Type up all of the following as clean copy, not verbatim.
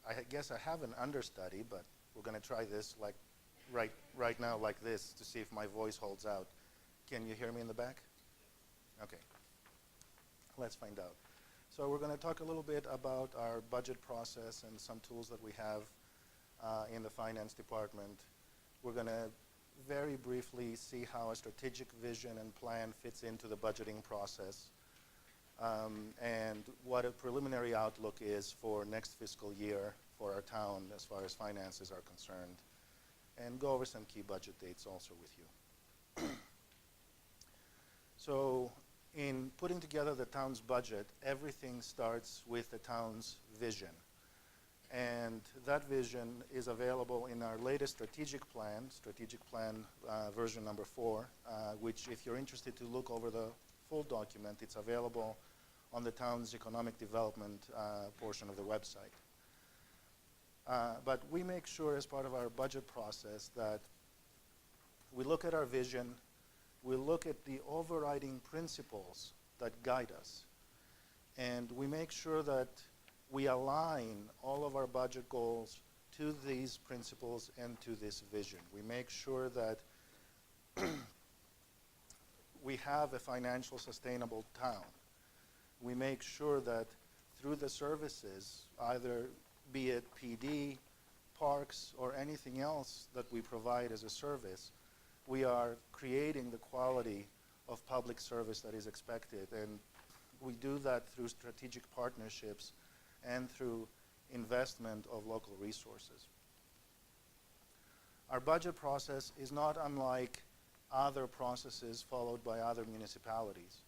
I guess I have an understudy, but we're going to try this like right now like this to see if my voice holds out. Can you hear me in the back? Okay. Let's find out. So we're going to talk a little bit about our budget process and some tools that we have in the finance department. We're going to very briefly see how a strategic vision and plan fits into the budgeting process, and what a preliminary outlook is for next fiscal year for our town as far as finances are concerned, and go over some key budget dates also with you. So in putting together the town's budget, everything starts with the town's vision. And that vision is available in our latest strategic plan version number 4, which if you're interested to look over the full document, it's available on the town's economic development portion of the website. But we make sure as part of our budget process that we look at our vision, we look at the overriding principles that guide us, and we make sure that we align all of our budget goals to these principles and to this vision. We make sure that we have a financial sustainable town. We make sure that through the services, either be it PD, parks, or anything else that we provide as a service, we are creating the quality of public service that is expected. And we do that through strategic partnerships and through investment of local resources. Our budget process is not unlike other processes followed by other municipalities.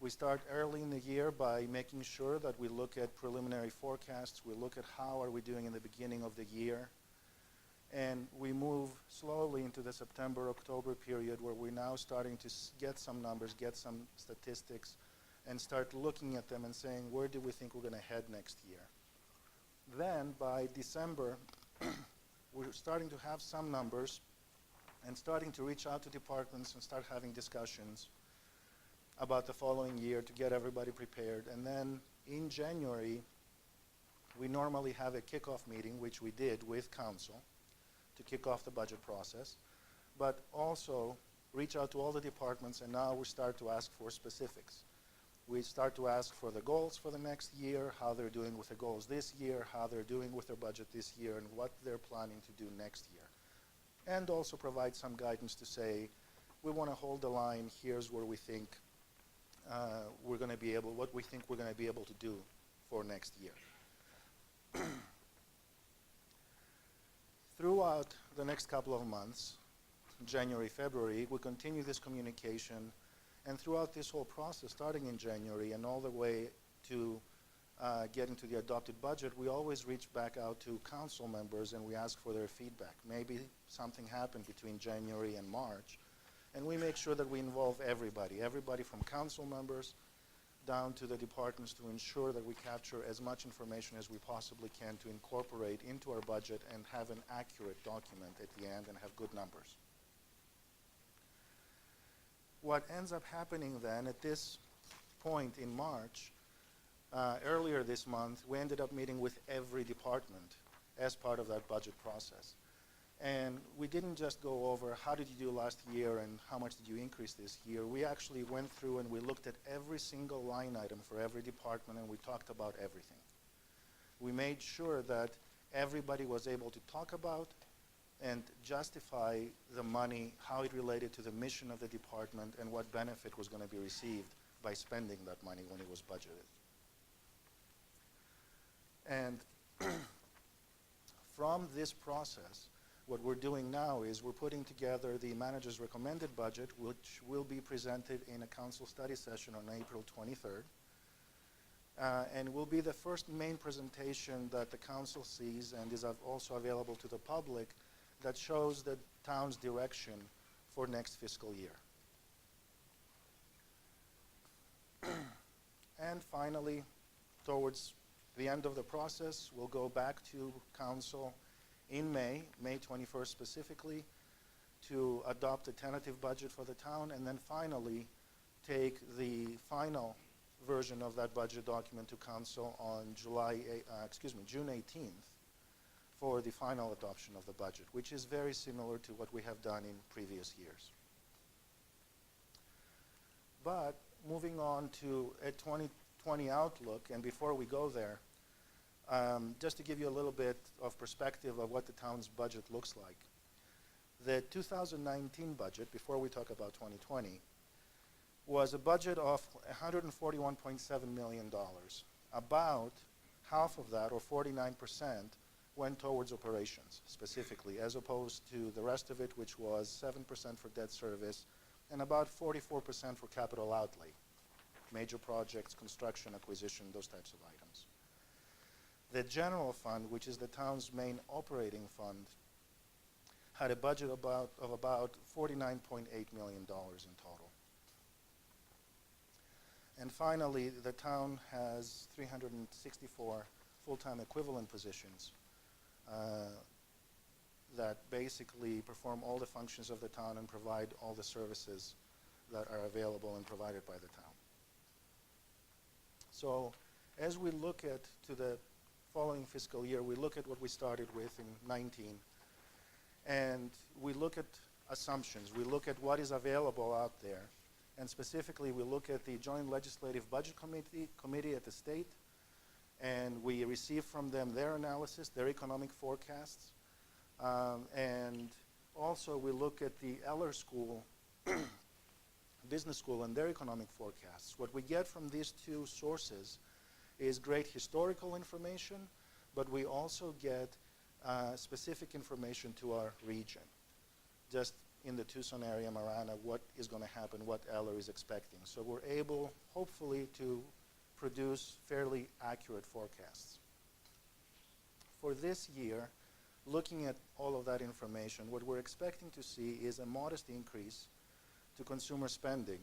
We start early in the year by making sure that we look at preliminary forecasts, we look at how are we doing in the beginning of the year, and we move slowly into the September-October period where we're now starting to get some numbers, get some statistics, and start looking at them and saying, where do we think we're going to head next year? Then by December, we're starting to have some numbers and starting to reach out to departments and start having discussions about the following year to get everybody prepared. And then in January, we normally have a kickoff meeting, which we did with council to kick off the budget process, but also reach out to all the departments, and now we start to ask for specifics. We start to ask for the goals for the next year, how they're doing with the goals this year, how they're doing with their budget this year, and what they're planning to do next year. And also provide some guidance to say, we want to hold the line, here's where we think we're going to be able, what we think we're going to be able to do for next year. Throughout the next couple of months, January, February, we continue this communication. And throughout this whole process, starting in January and all the way to get into the adopted budget, we always reach back out to council members and we ask for their feedback. Maybe something happened between January and March, and we make sure that we involve everybody from council members down to the departments to ensure that we capture as much information as we possibly can to incorporate into our budget and have an accurate document at the end and have good numbers. What ends up happening then at this point in March, earlier this month, we ended up meeting with every department as part of that budget process. And we didn't just go over how did you do last year and how much did you increase this year. We actually went through and we looked at every single line item for every department and we talked about everything. We made sure that everybody was able to talk about and justify the money, how it related to the mission of the department and what benefit was going to be received by spending that money when it was budgeted. And from this process, what we're doing now is we're putting together the manager's recommended budget, which will be presented in a council study session on April 23rd. And will be the first main presentation that the council sees and is also available to the public that shows the town's direction for next fiscal year. And finally, towards the end of the process, we'll go back to council in May 21st specifically, to adopt a tentative budget for the town, and then finally take the final version of that budget document to council on June 18th for the final adoption of the budget, which is very similar to what we have done in previous years. But moving on to a 2020 outlook, and before we go there, just to give you a little bit of perspective of what the town's budget looks like. The 2019 budget, before we talk about 2020, was a budget of $141.7 million. About half of that, or 49%, went towards operations specifically, as opposed to the rest of it, which was 7% for debt service and about 44% for capital outlay, major projects, construction, acquisition, those types of items. The general fund, which is the town's main operating fund, had a budget of about $49.8 million in total. And finally, the town has 364 full-time equivalent positions that basically perform all the functions of the town and provide all the services that are available and provided by the town. So as we look at to the following fiscal year, we look at what we started with in 19, and we look at assumptions. We look at what is available out there, and specifically we look at the Joint Legislative Budget Committee at the state, and we receive from them their analysis, their economic forecasts, and also we look at the Eller School, Business School, and their economic forecasts. What we get from these two sources is great historical information, but we also get specific information to our region. Just in the Tucson area, Marana, what is going to happen, what Eller is expecting. So we're able, hopefully, to produce fairly accurate forecasts. For this year, looking at all of that information, what we're expecting to see is a modest increase to consumer spending.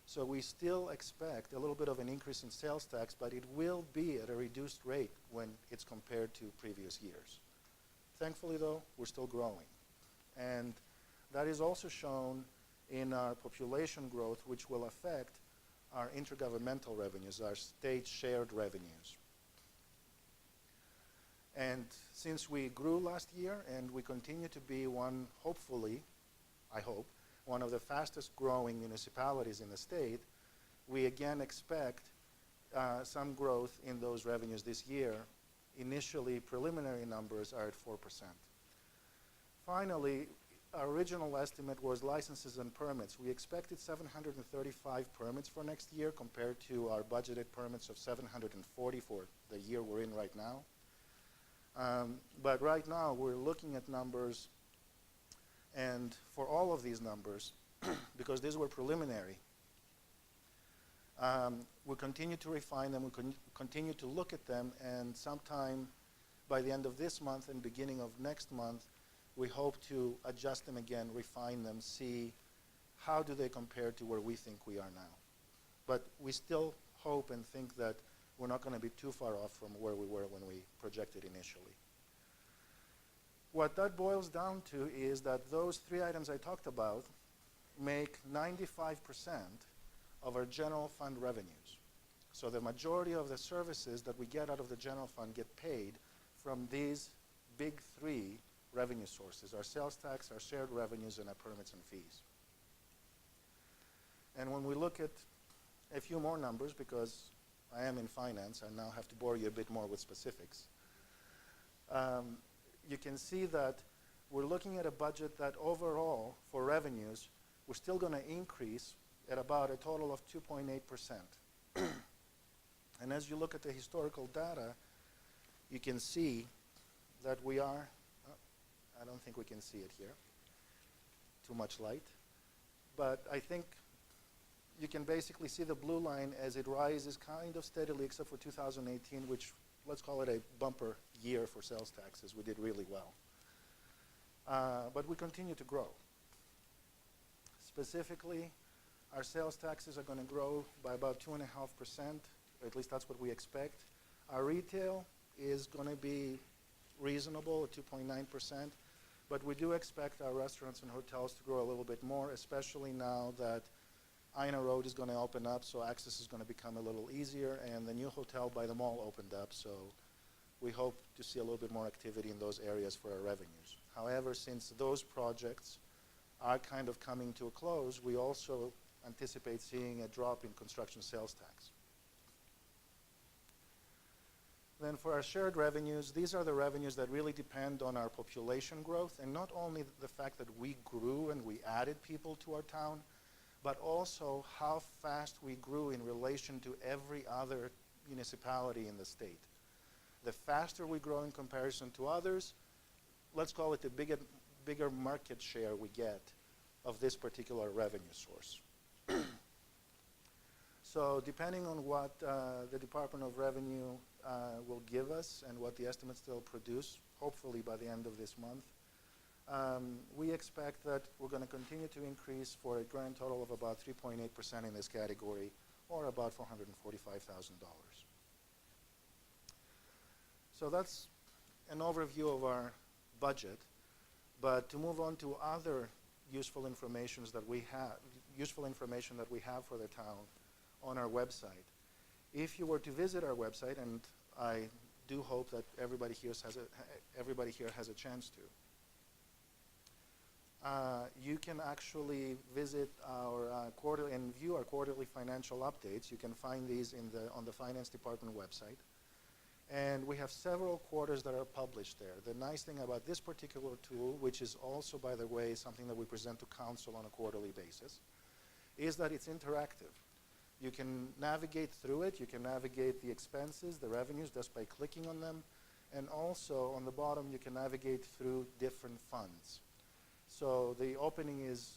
So we still expect a little bit of an increase in sales tax, but it will be at a reduced rate when it's compared to previous years. Thankfully, though, we're still growing. And that is also shown in our population growth, which will affect our intergovernmental revenues, our state shared revenues. And since we grew last year and we continue to be one, hopefully, I hope, one of the fastest growing municipalities in the state, we again expect some growth in those revenues this year. Initially, preliminary numbers are at 4%. Finally, our original estimate was licenses and permits. We expected 735 permits for next year compared to our budgeted permits of 740 for the year we're in right now. But right now, we're looking at numbers, and for all of these numbers, because these were preliminary, we'll continue to refine them, we'll continue to look at them, and sometime by the end of this month and beginning of next month, we hope to adjust them again, refine them, see how do they compare to where we think we are now. But we still hope and think that we're not going to be too far off from where we were when we projected initially. What that boils down to is that those three items I talked about make 95% of our general fund revenues. So the majority of the services that we get out of the general fund get paid from these big three revenue sources: our sales tax, our shared revenues, and our permits and fees. And when we look at a few more numbers, because I am in finance, I now have to bore you a bit more with specifics. You can see that we're looking at a budget that overall, for revenues, we're still going to increase at about a total of 2.8%. And as you look at the historical data, you can see that we are, I don't think we can see it here, too much light, but I think you can basically see the blue line as it rises kind of steadily, except for 2018, which, let's call it a bumper year for sales taxes. We did really well. But we continue to grow. Specifically, our sales taxes are going to grow by about 2.5%, or at least that's what we expect. Our retail is going to be reasonable at 2.9%, but we do expect our restaurants and hotels to grow a little bit more, especially now that Ina Road is going to open up, so access is going to become a little easier, and the new hotel by the mall opened up, so we hope to see a little bit more activity in those areas for our revenues. However, since those projects are kind of coming to a close, we also anticipate seeing a drop in construction sales tax. Then for our shared revenues, these are the revenues that really depend on our population growth, and not only the fact that we grew and we added people to our town, but also how fast we grew in relation to every other municipality in the state. The faster we grow in comparison to others, let's call it the bigger market share we get of this particular revenue source. So depending on what the Department of Revenue will give us and what the estimates they'll produce, hopefully by the end of this month, we expect that we're going to continue to increase for a grand total of about 3.8% in this category, or about $445,000. So that's an overview of our budget. But to move on to other useful information that we have for the town on our website. If you were to visit our website, and I do hope that everybody here has a chance to, you can actually visit our quarterly and view our quarterly financial updates. You can find these on the Finance Department website. And we have several quarters that are published there. The nice thing about this particular tool, which is also, by the way, something that we present to council on a quarterly basis, is that it's interactive. You can navigate through it. You can navigate the expenses, the revenues, just by clicking on them. And also, on the bottom, you can navigate through different funds. So the opening is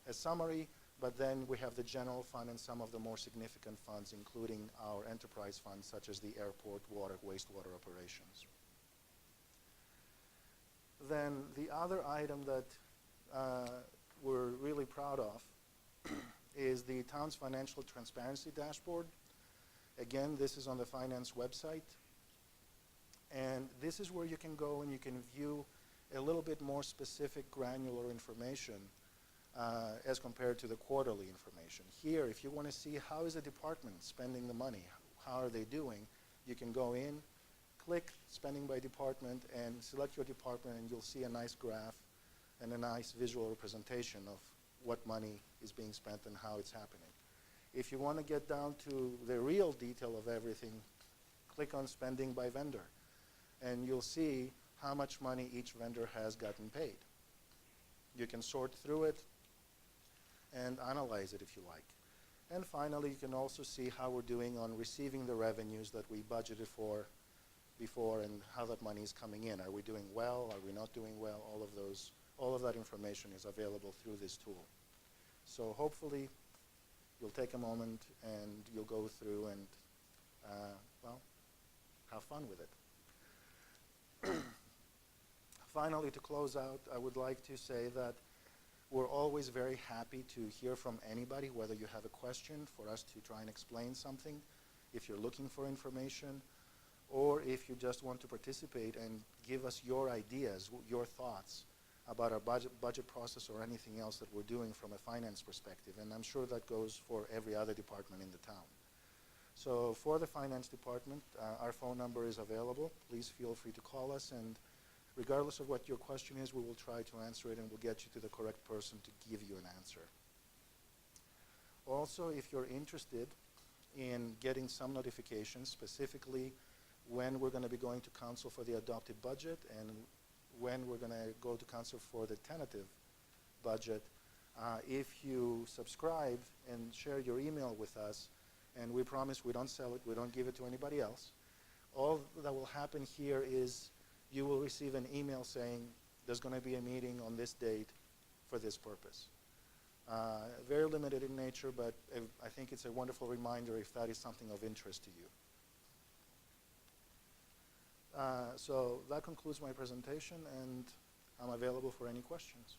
a summary, but then we have the general fund and some of the more significant funds, including our enterprise funds, such as the airport, water, wastewater operations. Then the other item that we're really proud of is the town's financial transparency dashboard. Again, this is on the finance website. And this is where you can go and you can view a little bit more specific granular information as compared to the quarterly information. Here, if you want to see how is the department spending the money, how are they doing, you can go in, click spending by department, and select your department, and you'll see a nice graph and a nice visual representation of what money is being spent and how it's happening. If you want to get down to the real detail of everything, click on spending by vendor, and you'll see how much money each vendor has gotten paid. You can sort through it and analyze it if you like. And finally, you can also see how we're doing on receiving the revenues that we budgeted for before and how that money is coming in. Are we doing well? Are we not doing well? All of that information is available through this tool. So hopefully, you'll take a moment and you'll go through and, well, have fun with it. Finally, to close out, I would like to say that we're always very happy to hear from anybody, whether you have a question for us to try and explain something, if you're looking for information, or if you just want to participate and give us your ideas, your thoughts about our budget process or anything else that we're doing from a finance perspective. And I'm sure that goes for every other department in the town. So for the finance department, our phone number is available. Please feel free to call us, and regardless of what your question is, we will try to answer it, and we'll get you to the correct person to give you an answer. Also, if you're interested in getting some notifications, specifically when we're going to be going to council for the adopted budget and when we're going to go to council for the tentative budget, if you subscribe and share your email with us, and we promise we don't sell it, we don't give it to anybody else, all that will happen here is you will receive an email saying there's going to be a meeting on this date for this purpose. Very limited in nature, but I think it's a wonderful reminder if that is something of interest to you. So that concludes my presentation, and I'm available for any questions.